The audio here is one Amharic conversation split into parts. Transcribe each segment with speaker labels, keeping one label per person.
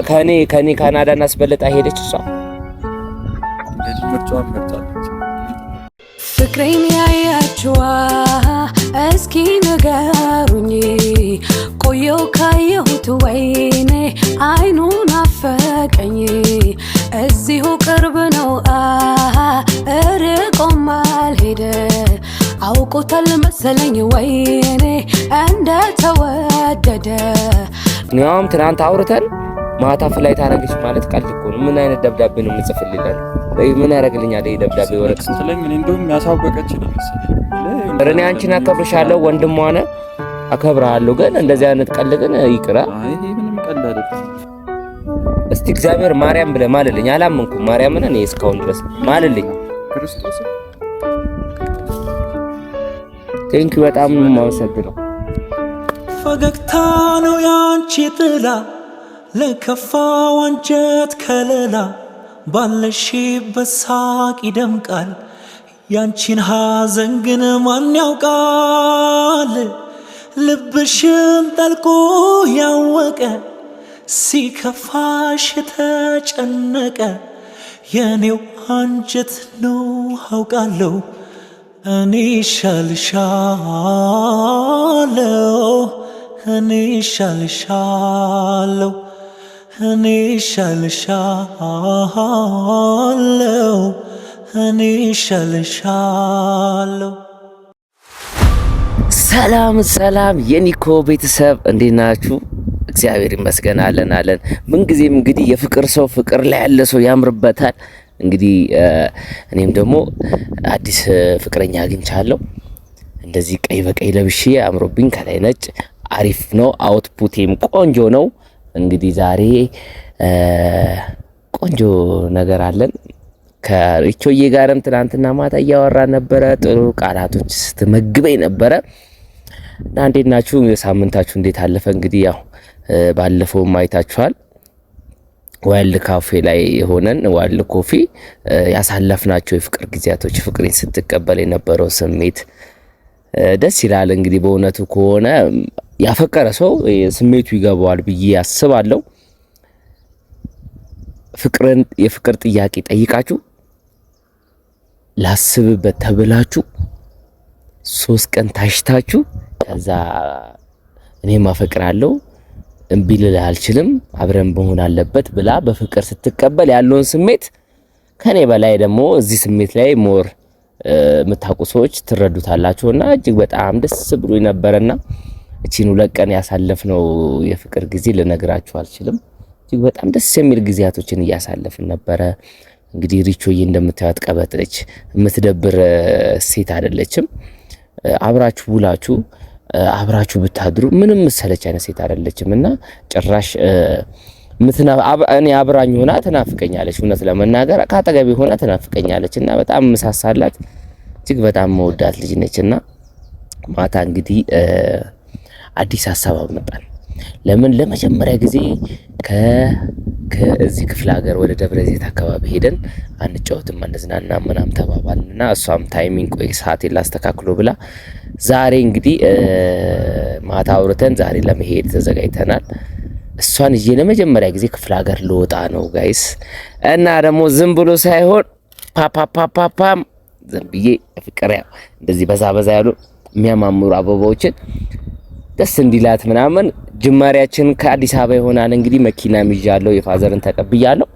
Speaker 1: ከኔ ካናዳን አስበልጣ ሄደች እሷ
Speaker 2: ምርጫዋን መርጣለች።
Speaker 3: ፍቅሬን ያያችዋ እስኪ ንገሩኝ ቆየው ካየሁት ወይኔ አይኑን አፈቀኝ እዚሁ ቅርብ ነው እርቆም አልሄደ አውቆታል መሰለኝ ወይኔ እንደተወደደ
Speaker 1: ኒያም ትናንት አውርተን ማታ ፍላይት አረገች ማለት ቀልድ እኮ ነው። ምን አይነት ደብዳቤ ነው የምጽፍልኝ? ምን ያረግልኛል ይሄ ደብዳቤ ወረቀት
Speaker 2: ስለኝ እኔ እንደውም ያሳወቀችኝ መሰለኝ።
Speaker 1: እኔ አንቺን አከብርሻለሁ ወንድም ሆነ አከብራለሁ፣ ግን እንደዚህ አይነት ቀልድ ግን ይቅራ።
Speaker 2: አይ ይሄ ምንም ቀልድ አይደለም።
Speaker 1: እስቲ እግዚአብሔር ማርያም ብለህ ማልልኝ። አላመንኩም ማርያምን እኔ እስካሁን ድረስ ማልልኝ።
Speaker 2: ክርስቶስ
Speaker 1: ቴንኪው በጣም ነው የማመሰግነው።
Speaker 4: ፈገግታ ነው ያንቺ ጥላ ለከፋ ወንጀት ከለላ ባለሽበት ሳቅ ይደምቃል ያንቺን ሐዘን ግን ማን ያውቃል? ልብሽን ጠልቆ ያወቀ ሲከፋሽ ተጨነቀ የኔው አንጀት ነው አውቃለሁ እኔ ሻልሻለሁ እኔ ሻልሻለሁ እኔ ሻልሻለሁ እኔ ሻልሻለሁ።
Speaker 1: ሰላም ሰላም የኒኮ ቤተሰብ እንዴት ናችሁ? እግዚአብሔር ይመስገን አለን። ምንጊዜም እንግዲህ የፍቅር ሰው ፍቅር ላይ ያለ ሰው ያምርበታል። እንግዲህ እኔም ደግሞ አዲስ ፍቅረኛ አግኝቻለሁ። እንደዚህ ቀይ በቀይ ለብሼ አምሮብኝ ከላይ ነጭ አሪፍ ነው። አውትፑቴም ቆንጆ ነው። እንግዲህ ዛሬ ቆንጆ ነገር አለን። ከሪቾዬ ጋርም ትናንትና ማታ እያወራን ነበረ። ጥሩ ቃላቶች ስትመግበኝ ነበረ እና እንዴት ናችሁ? የሳምንታችሁ እንዴት አለፈ? እንግዲህ ያው ባለፈው ማይታችኋል ዋይልድ ካፌ ላይ ሆነን ዋይልድ ኮፊ ያሳለፍናቸው የፍቅር ጊዜያቶች፣ ፍቅሬን ስትቀበል የነበረው ስሜት ደስ ይላል። እንግዲህ በእውነቱ ከሆነ ያፈቀረ ሰው ስሜቱ ይገባዋል ብዬ አስባለሁ። ፍቅርን የፍቅር ጥያቄ ጠይቃችሁ ላስብበት ተብላችሁ 3 ቀን ታሽታችሁ ከዛ እኔም አፈቅራለሁ እምቢ ልል አልችልም አብረን መሆን አለበት ብላ በፍቅር ስትቀበል ያለውን ስሜት ከኔ በላይ ደግሞ እዚህ ስሜት ላይ ሞር የምታውቁ ሰዎች ትረዱታላችሁና እጅግ በጣም ደስ ብሎኝ ነበርና እቺን 2 ቀን ያሳለፍነው የፍቅር ጊዜ ልነግራችሁ አልችልም። እጅግ በጣም ደስ የሚል ጊዜያቶችን እያሳለፍን ነበረ። እንግዲህ ሪቾዬ እንደምታዩት ቀበጥች የምትደብር ሴት አይደለችም። አብራችሁ ውላችሁ አብራችሁ ብታድሩ ምንም መሰለች አይነት ሴት አይደለችምና ጭራሽ እኔ አብራኝ ሆና ትናፍቀኛለች። እውነት ለመናገር ካጠገቤ ሆና ትናፍቀኛለችና በጣም መሳሳላት እጅግ በጣም መወዳት ልጅ ነችና ማታ እንግዲህ አዲስ ሀሳብ አመጣን። ለምን ለመጀመሪያ ጊዜ ከዚህ ክፍለ ሀገር ወደ ደብረ ዘይት አካባቢ ሄደን አንጫወትም አንዝናና ምናምን ተባባልንና እሷም ታይሚንግ ቆይ ሰዓት ላስተካክሎ ብላ ዛሬ እንግዲህ ማታ አውርተን ዛሬ ለመሄድ ተዘጋጅተናል። እሷን ይዤ ለመጀመሪያ ጊዜ ክፍለ ሀገር ልወጣ ነው ጋይስ። እና ደግሞ ዝም ብሎ ሳይሆን ፓፓፓፓም ዝም ብዬ ፍቅር ያው እንደዚህ በዛ ያሉ የሚያማምሩ አበባዎችን ደስ እንዲላት ምናምን ጅማሬያችን ከአዲስ አበባ ይሆናል። እንግዲህ መኪና ይዣለሁ፣ የፋዘርን ተቀብያለሁ።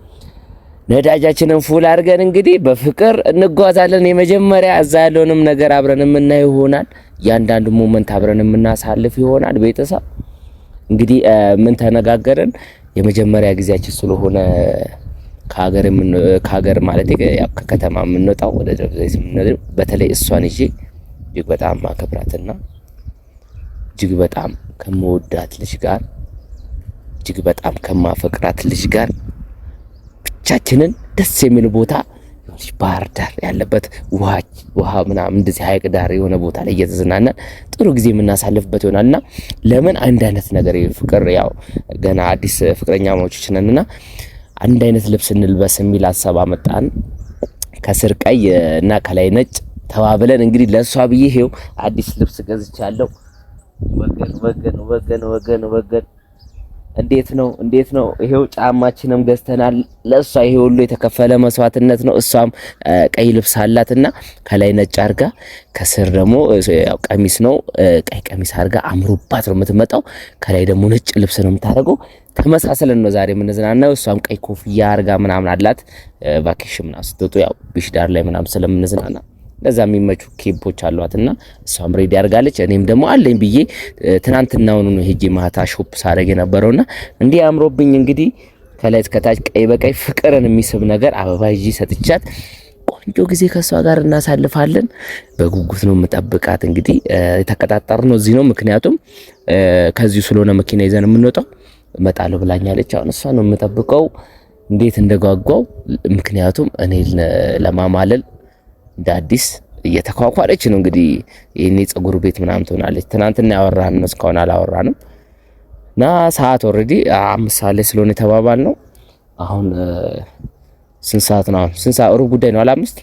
Speaker 1: ነዳጃችንን ፉል አድርገን እንግዲህ በፍቅር እንጓዛለን። የመጀመሪያ እዛ ያለውንም ነገር አብረን የምናየው ይሆናል። ያንዳንዱ ሞመንት አብረን የምናሳልፍ ይሆናል። ቤተሰብ እንግዲህ ምን ተነጋገርን? የመጀመሪያ ጊዜያችን ስለሆነ ከሀገር ማለት ያው ከከተማ የምንወጣው ወደ ደብረ ዘይት የምንወጣው በተለይ እሷን ይዤ እጅግ በጣም ማከብራትና እጅግ በጣም ከመወዳት ልጅ ጋር እጅግ በጣም ከማፈቅራት ልጅ ጋር ብቻችንን ደስ የሚል ቦታ ባህር ዳር ያለበት ውሃ ምናምን እንደዚህ ሀይቅ ዳር የሆነ ቦታ ላይ እየተዝናናን ጥሩ ጊዜ የምናሳልፍበት ይሆናልና ለምን አንድ አይነት ነገር ፍቅር ያው ገና አዲስ ፍቅረኛሞች ነንና አንድ አይነት ልብስ እንልበስ የሚል ሐሳብ አመጣን። ከስር ቀይ እና ከላይ ነጭ ተባብለን እንግዲህ ለሷ ብዬ ይሄው አዲስ ልብስ ገዝቻለሁ። ወገን እንዴት ነው ይሄው ጫማችንም ገዝተናል ለሷ። ይሄ ሁሉ የተከፈለ መስዋዕትነት ነው። እሷም ቀይ ልብስ አላትና ከላይ ነጭ አርጋ ከስር ደግሞ ያው ቀሚስ ነው ቀይ ቀሚስ አርጋ አምሮባት ነው የምትመጣው። ከላይ ደግሞ ነጭ ልብስ ነው የምታደርገው። ተመሳሰለን ነው ዛሬ የምንዝናናው። እሷም ቀይ ኮፍያ አርጋ ምናምን አላት። ቫኬሽን ምናምን ስትወጡ ያው ቢሽ ዳር ላይ ምናምን ስለምንዝናና ለዛ የሚመቹ ኬፖች አሏትና እሷም ሬዲ አድርጋለች። እኔም ደግሞ አለኝ ብዬ ትናንትናውን ነው ሄጄ ማታ ሾፕ ሳደርግ የነበረውና እንዲህ አምሮብኝ እንግዲህ ከላይ እስከ ታች ቀይ በቀይ ፍቅርን የሚስብ ነገር አበባ ይዤ ሰጥቻት ቆንጆ ጊዜ ከሷ ጋር እናሳልፋለን። በጉጉት ነው የምጠብቃት። እንግዲህ የተቀጣጠርነው እዚህ ነው። ምክንያቱም ከዚህ ስለሆነ መኪና ይዘን የምንወጣው እመጣለሁ ብላኛለች። አሁን እሷ ነው የምጠብቀው እንዴት እንደጓጓው። ምክንያቱም እኔ ለማማለል እንደ አዲስ እየተኳኳለች ነው። እንግዲህ ይሄኔ ፀጉር ቤት ምናምን ትሆናለች። ትናንትና ያወራን ነው እስካሁን አላወራንም። እና ሰዓት ኦሬዲ 5 ሰዓት ላይ ስለሆነ ተባባል ነው። አሁን ስንት ሰዓት ነው? ስንት ሰዓት? ሩብ ጉዳይ ነው። 5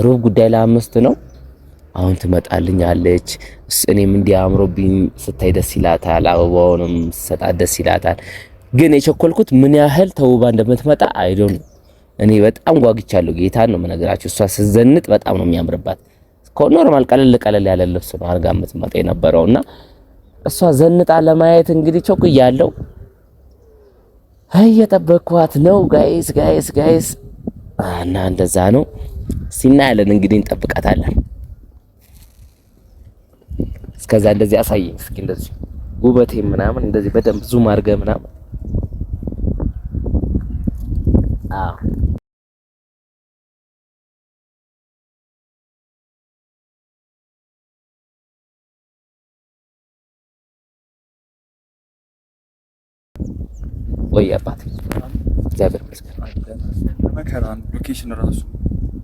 Speaker 1: ሩብ ጉዳይ ለ5 ነው። አሁን ትመጣልኛለች። እኔም እንዲያምሮብኝ ስታይ ደስ ይላታል። አበባውንም ሰጣት ደስ ይላታል። ግን የቸኮልኩት ምን ያህል ተውባ እንደምትመጣ አይዶን እኔ በጣም ጓግቻለሁ። ጌታን ነው የምነግራችሁ። እሷ ስትዘንጥ በጣም ነው የሚያምርባት። ኖርማል ቀለል ያለ ልብስ ነው አርጋ የምትመጣ የነበረውና እሷ ዘንጣ ለማየት እንግዲህ ቸኩያለሁ። እየጠበቅኳት ነው ጋይስ እና እንደዛ ነው። ሲናያለን እንግዲህ እንጠብቃታለን። እስከዛ እንደዚህ አሳየኝ እስኪ እንደዚህ ውበቴ ምናምን እንደዚህ በደንብ ዙም አድርገህ ምናምን ወይ አባት እግዚአብሔር ይመስገን።
Speaker 2: መከራን ሎኬሽን ራሱ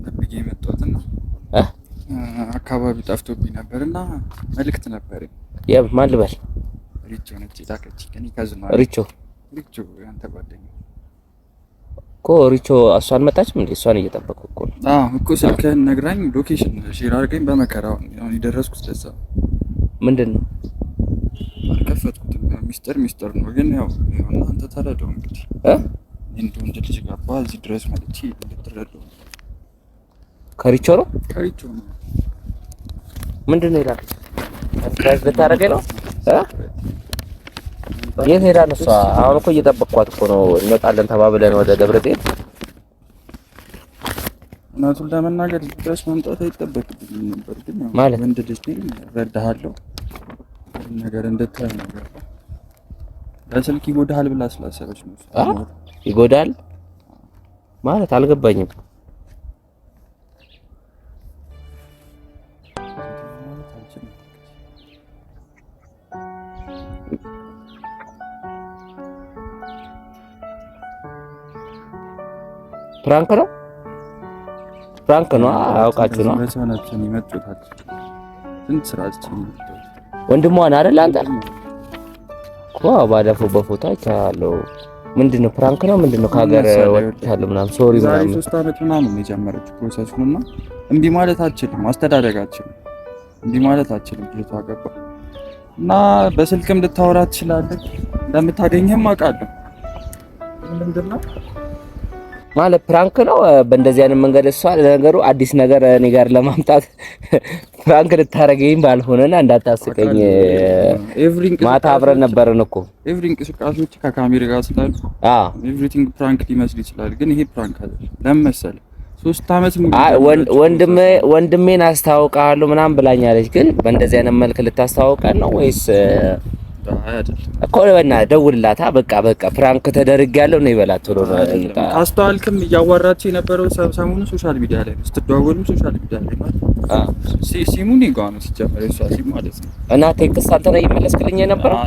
Speaker 2: ጠብቄ የመጣሁትና አካባቢ ጠፍቶብኝ ነበርና መልእክት ነበር።
Speaker 1: ማን ልበል?
Speaker 2: ሪቾ ነች የላከችኝ። እኔ ከዝማ
Speaker 1: ሪቾ
Speaker 2: ያንተ ጓደኛ
Speaker 1: እኮ ሪቾ እሷ አልመጣችም እንዴ? እሷን እየጠበቅኩ እኮ ነው።
Speaker 2: እኮ ስልክህን ነግራኝ ሎኬሽን ሼር አድርገኝ። በመከራው ነው የደረስኩት። ለዛ ምንድን ነው አልከፈትኩትም። ሚስጥር ነው ግን ያው አንተ ተረዳው እንግዲህ እንደ ወንድ ልጅ ገባ እዚህ ድረስ ማለት እንድትረዳው።
Speaker 1: ከሪቾ ነው ምንድን ነው ይላል? አንተ ልታረገኝ ነው? የት ሄዳ ነው እሷ? አሁን እኮ እየጠበቅኳት እኮ ነው። እንወጣለን ተባብለን ወደ ደብረ ዘይት።
Speaker 2: እናቱን ለመናገር ድረስ መምጣት አይጠበቅብኝም ነበር ግን ያው
Speaker 1: ማለት
Speaker 2: ወንድ ልጅ ነኝ እረዳሃለሁ። ነገር እንድታይ ነገር ለስልክ ይጎዳል ብላ ስላሰበች ነው።
Speaker 1: ይጎዳል ማለት አልገባኝም። ፕራንክ ነው አውቃችሁ ነው።
Speaker 2: በሰናችን ይመጡታል። ስንት ስራችን
Speaker 1: ወንድሟን አይደል አንተ እኮ ባለፈው በፎቶ አይቻለሁ። ምንድነው ፕራንክ ነው ምንድነው? ከሀገር ወጥቻለሁ ምናምን ሶሪ ምናምን
Speaker 2: 3 አመት ምናምን ነው የጀመረችው ፕሮሰሱንና እምቢ ማለት አትችልም። አስተዳደጋችን እምቢ ማለት አትችልም። ልጅቷ ገባ እና በስልክም ልታወራ ትችላለህ። እንደምታገኘህም አውቃለሁ። ምንድነው
Speaker 1: ማለት ፕራንክ ነው። በእንደዚህ አይነት መንገድ እሷ ለነገሩ አዲስ ነገር እኔ ጋር ለማምጣት ፕራንክ ልታረገኝ ባልሆነና እንዳታስቀኝ። ማታ አብረን ነበርን እኮ
Speaker 2: ኤቭሪ እንቅስቃሴዎች ከካሜራ ጋር ስላሉ ኤቭሪቲንግ ፕራንክ ሊመስል ይችላል፣ ግን ይሄ ፕራንክ አይደለም። ለምን መሰለህ 3 አመት ወንድሜን አስተዋውቃለሁ ምናምን ብላኛለች። ግን በእንደዚህ አይነት መልክ ልታስተዋውቀን ነው ወይስ እኮ በእናትህ ደውልላታ። በቃ ፕራንክ ተደርጊያለሁ ነው ይበላት ቶሎ ነው። ካስተዋልክም እያዋራችሁ የነበረው ሰሞኑን ሶሻል ሚዲያ ላይ ነው ስትደዋወሉም ሶሻል ሚዲያ ላይ ማለት ሲሙን ይጓኑ ሲጀመር እሷ ሲሙ ማለት ነው።
Speaker 1: እና ቴክስት አንተ ላይ ይመለስክልኝ የነበረው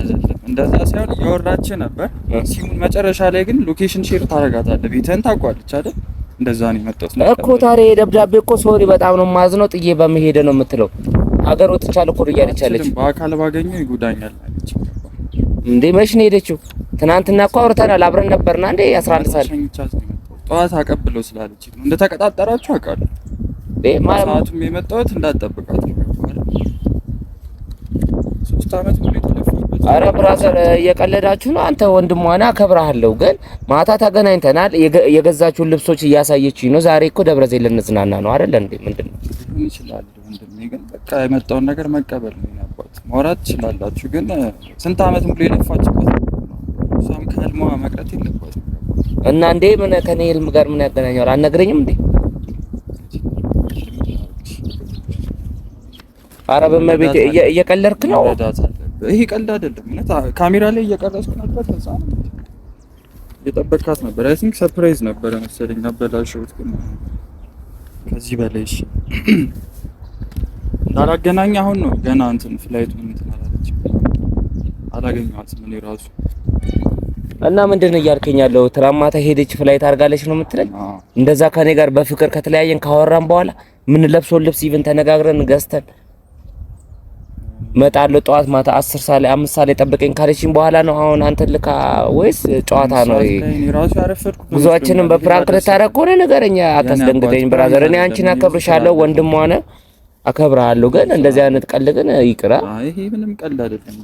Speaker 2: እንደዛ ሳይሆን እያወራችሁ ነበር ሲሙን። መጨረሻ ላይ ግን ሎኬሽን ሼር ታረጋታለህ። ቤትህን ታውቋለች አይደል? እንደዛ ነው የመጣሁት
Speaker 1: እኮ ታዲያ ደብዳቤ እኮ ሶሪ በጣም ነው ማዝነው ጥዬ በመሄድ ነው የምትለው። ሀገር ወጥቻለሁ እኮ እያለች አለች።
Speaker 2: በአካል ባገኘው ይጎዳኛል አለች።
Speaker 1: እንዴ መች ነው ሄደችው? ትናንትና እኮ አውርተናል አብረን ነበርና እንዴ 11 ሰዓት
Speaker 2: ጠዋት አቀብለው ስላለች ነው እንደተቀጣጠራችሁ አውቃለሁ። ሰዓቱም የመጣሁት እንዳትጠብቃት ነው። 3 አመት ሙሉ የተለፈበት
Speaker 1: አረ ብራዘር እየቀለዳችሁ ነው። አንተ ወንድሟ ነህ፣ አከብርሃለሁ። ግን ማታ ተገናኝተናል። የገዛችሁን ልብሶች እያሳየችኝ ነው። ዛሬ እኮ ደብረ ዘይት ልንዝናና ነው አይደል እንዴ? ምንድነው
Speaker 2: ይችላል ወንድሜ። ግን በቃ የመጣውን ነገር መቀበል ነው ያባጥ። ማውራት ትችላላችሁ፣ ግን ስንት አመት ሙሉ የለፋችበት እሷም ከህልሟ መቅረት የለባትም።
Speaker 1: እና እንዴ ምን ከኔ ህልም ጋር ምን ያገናኘዋል? አልነግረኝም እንዴ? አረ በመቤት እየቀለድክ ነው።
Speaker 2: ይሄ ቀልድ አይደለም። እውነት ካሜራ ላይ እየቀረጽኩ ነበር። ከዛ የጠበቃት ነበር። አይ ቲንክ ሰርፕራይዝ ነበር መሰለኝ። አበላሽሁት። ግን ከዚህ በላይ እሺ እንዳላገናኝ አሁን ነው ገና እንትን ፍላይቱን እንትን አላገኘኋትም እኔ ራሱ።
Speaker 1: እና ምንድነው እያልከኝ ያለው? ትራማታ ሄደች ፍላይት አድርጋለች ነው የምትለኝ? እንደዛ ከኔ ጋር በፍቅር ከተለያየን ካወራን በኋላ ምን ለብሶን ልብስ ኢቭን ተነጋግረን ገዝተን መጣለው ጠዋት ማታ 10 ሰዓት ላይ 5 ሰዓት ላይ ጠብቀኝ ካለችኝ በኋላ ነው አሁን አንተ ልካ ወይስ ጨዋታ ነው? ብዙዎችንም በፕራንክ ልታረግ ከሆነ ንገረኝ፣ አታስደንግጠኝ ብራዘር። እኔ አንቺን አከብርሻለሁ፣ ወንድሟ ነህ፣ አከብርሃለሁ። ግን እንደዚህ አይነት ቀልድ ግን ይቅራ።
Speaker 2: ይሄ ምንም ቀልድ አይደለም።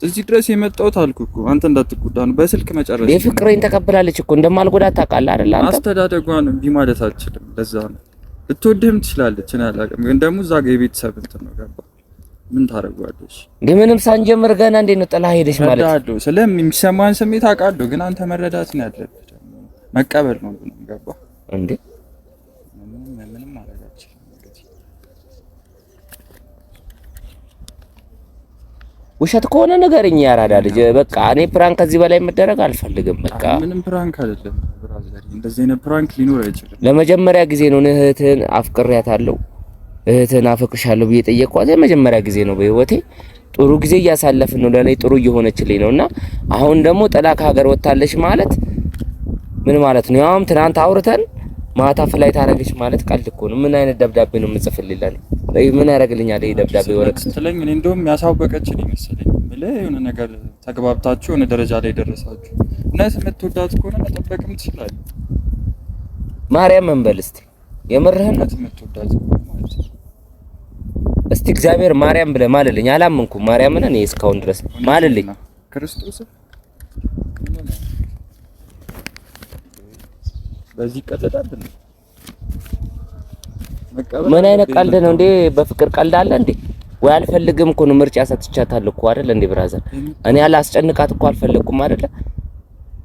Speaker 2: እዚህ ድረስ የመጣሁት አልኩህ እኮ አንተ እንዳትጎዳ ነው። በስልክ መጨረስ
Speaker 1: የፍቅሬን ተቀብላለች እኮ እንደማልጎዳት ታውቃለህ አይደል? አንተ
Speaker 2: አስተዳደጓን እምቢ ማለት አልችልም። ለዛ ነው ልትወድህም ትችላለች፣ እኔ አላውቅም። ግን ደግሞ እዛ ጋር የቤተሰብ እንትን ነው ገባ። ምን ታረጋለሽ?
Speaker 1: ግን ምንም ሳንጀምር ገና እንዴት ነው ጥላ ሄደሽ ማለት ነው?
Speaker 2: ስለሚሰማን ስሜት አውቃለሁ። ግን አንተ መረዳት ነው ያለብህ፣ መቀበል ነው ገባ
Speaker 1: እንዴ?
Speaker 2: ምንም ማረጋች
Speaker 1: ውሸት ከሆነ ንገረኝ። ያራዳ ልጅ በቃ እኔ ፕራንክ ከዚህ በላይ መደረግ አልፈልግም። በቃ
Speaker 2: ምንም ፕራንክ አይደለም ብራዘር፣ እንደዚህ አይነት ፕራንክ ሊኖር አይችልም።
Speaker 1: ለመጀመሪያ ጊዜ ነው እህትን አፍቅሬያታለሁ፣ እህትን አፈቅርሻለሁ ብዬ ጠየቅኳት። የመጀመሪያ ጊዜ ነው በህይወቴ። ጥሩ ጊዜ እያሳለፍን ነው፣ ለኔ ጥሩ እየሆነችልኝ ነውና አሁን ደግሞ ጥላ ከሀገር ወጣለች ማለት ምን ማለት ነው? ያውም ትናንት አውርተን ማታ ፍላይት አደረገች ማለት ቀልድ እኮ ነው። ምን አይነት ደብዳቤ ነው የምጽፍልኝ? ምን ያደርግልኛል ይሄ ደብዳቤ? ወረቀት
Speaker 2: ስለኝ እኔ እንደውም ያሳወቀችኝ መሰለኝ። ማለት የሆነ ነገር ተግባብታችሁ የሆነ ደረጃ ላይ ደረሳችሁ። እነሱ የምትወዳት ከሆነ መጠበቅም ትችላለህ።
Speaker 1: ማርያም መንበል እስቲ የምርህን
Speaker 2: የምትወዳት ማለት
Speaker 1: እስቲ እግዚአብሔር ማርያም ብለህ ማልልኝ። አላመንኩም ማርያምን እኔ እስካሁን ድረስ ማልልኝ።
Speaker 2: ክርስቶስ በዚህ ቀልዳል እንዴ?
Speaker 1: ምን አይነት ቀልድ ነው እንዴ? በፍቅር ቀልድ አለ እንዴ? ወይ አልፈልግም እኮ ነው ምርጫ ሰጥቻታለሁ እኮ አይደል እንዴ ብራዘር? እኔ አላስጨንቃት እኮ አልፈልግም አይደል?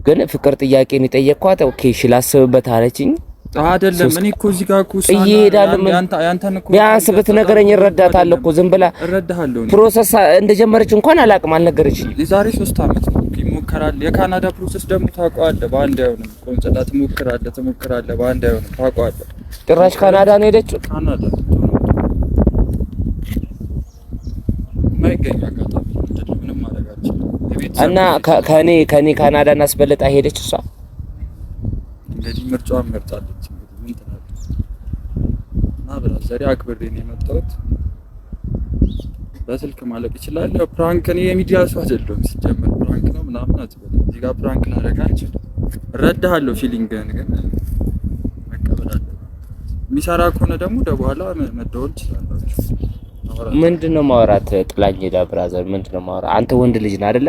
Speaker 1: ግን ፍቅር ጥያቄን የጠየቅኳት ኦኬ እሺ ላስብበት አለችኝ።
Speaker 2: አይደለም እኔ እኮ እዚህ ጋር እኮ
Speaker 1: ያንተን እኮ ቢያንስ ብትነግረኝ እረዳታለሁ እኮ። ዝም ብላ
Speaker 2: እረዳሃለሁ።
Speaker 1: ፕሮሰስ እንደጀመረች እንኳን አላቅም፣ አልነገረችኝ።
Speaker 2: የዛሬ 3 አመት ይሞከራል። የካናዳ ፕሮሰስ ደግሞ ታውቀዋለህ፣ በአንድ አይሆንም። ቆንጽላ ትሞክራለህ፣ በአንድ አይሆንም። ታውቀዋለህ።
Speaker 1: ጭራሽ ካናዳ ነው ሄደችው።
Speaker 2: ካናዳ ማይገኝ አጋጣሚ ምንም ማድረግ አልችልም።
Speaker 1: እና ከኔ ካናዳ እናስበልጣ ሄደች እሷ።
Speaker 2: እንግዲህ ምርጫዋን መርጣለች። እንግዲህ ምን ትላለች? እና ብራዘር አክብሬ ነው የመጣሁት። በስልክ ማለቅ ይችላል። ፕራንክ እኔ የሚዲያ ሰው አይደለሁም ሲጀመር። ፕራንክ ነው ምናምን አትበል። እዚህ ጋር ፕራንክ ላደርግ አልችልም። እረዳሃለሁ ፊሊንግህን፣ ግን መቀበል አለብህ። የሚሰራ ከሆነ ደግሞ በኋላ መደወል ትችላላችሁ።
Speaker 1: ምንድነው ማውራት? ጥላኝ ሄዳ ብራዘር ምንድነው ማውራት? አንተ ወንድ ልጅ ነህ አይደለ?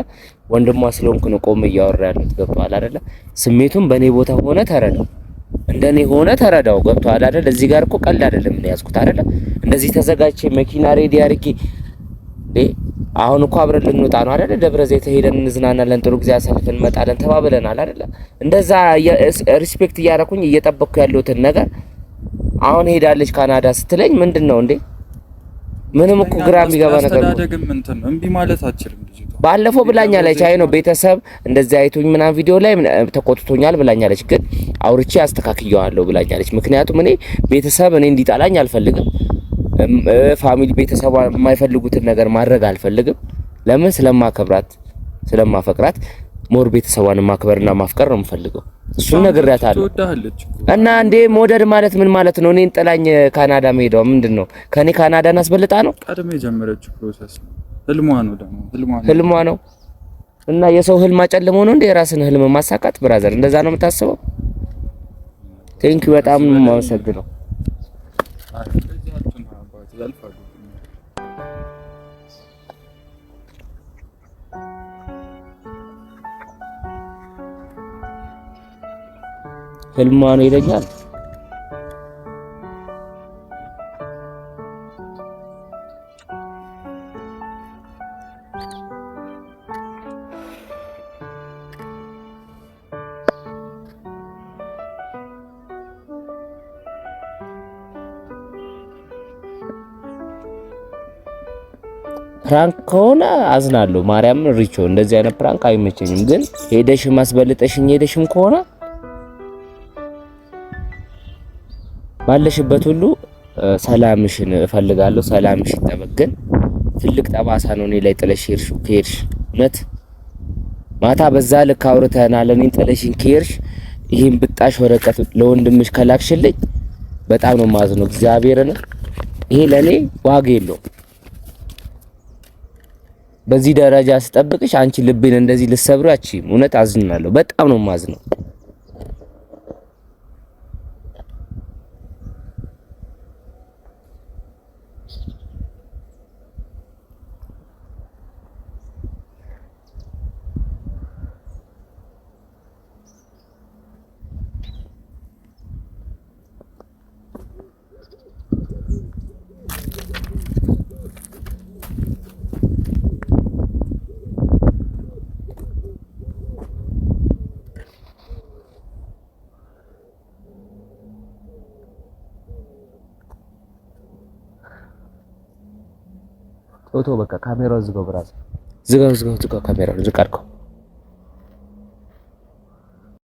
Speaker 1: ወንድሟ ስለሆንክ ነው ቆም እያወራ ያለው። ገብቶሃል አይደለ? ስሜቱን በኔ ቦታ ሆነ ተረዳው፣ እንደኔ ሆነ ተረዳው። ገብቶሃል አይደለ? እዚህ ጋር እኮ ቀልድ አይደለም ነው ያዝኩት አይደለ? እንደዚህ ተዘጋጅቼ መኪና ሬዲ አድርጌ አሁን እኮ አብረን ልንወጣ ነው አይደለ? ደብረ ዘይት ሄደን እንዝናናለን፣ ጥሩ ጊዜ አሳልፈን እንመጣለን ተባብለናል አይደለ? እንደዛ ሪስፔክት እያደረኩኝ እየጠበቅኩ ያለሁትን ነገር አሁን ሄዳለች ካናዳ ስትለኝ ምንድነው እንዴ? ምንም እኮ ግራ የሚገባ ነገር ነው።
Speaker 2: አስተዳደግም እንትን ነው እምቢ ማለት አትችልም።
Speaker 1: ባለፈው ብላኛለች። አይ ነው ቤተሰብ እንደዚህ አይቶኝ ምናምን ቪዲዮ ላይ ተቆጥቶኛል ብላኛለች። ግን አውርቼ አስተካክየዋለሁ ብላኛለች። ምክንያቱም እኔ ቤተሰብ እኔ እንዲጣላኝ አልፈልግም። ፋሚሊ ቤተሰብ የማይፈልጉትን ነገር ማድረግ አልፈልግም። ለምን? ስለማፈቅራት ሞር ቤተሰቧን ማክበርና ማፍቀር ነው የምፈልገው። እሱን ነግሬያታለሁ። እና እንዴ መውደድ ማለት ምን ማለት ነው? እኔን ጥላኝ ካናዳ መሄዷ ምንድነው? ከኔ ካናዳን አስበልጣ ነው?
Speaker 2: ቀድሜ የጀመረችው ፕሮሰስ ነው። ህልሟ ነው ደግሞ
Speaker 1: ህልሟ ነው። እና የሰው ህልም አጨልሞ ነው እንዴ የራስን ህልም ማሳካት? ብራዘር እንደዛ ነው የምታስበው? ቴንኪው በጣም ነው የማመሰግነው። ህልሟ ነው ይለኛል። ፕራንክ ከሆነ አዝናለሁ። ማርያምን ሪቾ እንደዚህ አይነት ፕራንክ አይመቸኝም። ግን ሄደሽ ማስበልጠሽኝ ሄደሽም ከሆነ ባለሽበት ሁሉ ሰላምሽን እፈልጋለሁ። ሰላምሽ ይጠበቅ። ግን ትልቅ ጠባሳ ነው እኔ ላይ ጥለሽ ከሄድሽ እውነት ማታ በዛ ልክ አውርተናል። እኔን ጥለሽኝ ከሄድሽ ይሄን ብጣሽ ወረቀት ለወንድምሽ ከላክሽልኝ በጣም ነው ማዝነው። እግዚአብሔርን ይሄ ለኔ ዋጋ የለውም። በዚህ ደረጃ ስጠብቅሽ አንቺ ልቤን እንደዚህ ልሰብሩ አትችይም። እውነት አዝናለሁ። በጣም ነው ማዝነው። ቶቶ በቃ ካሜራው ዝጋው፣ ብራዝ ዝጋው ካሜራውን ዝቅ አድርገው።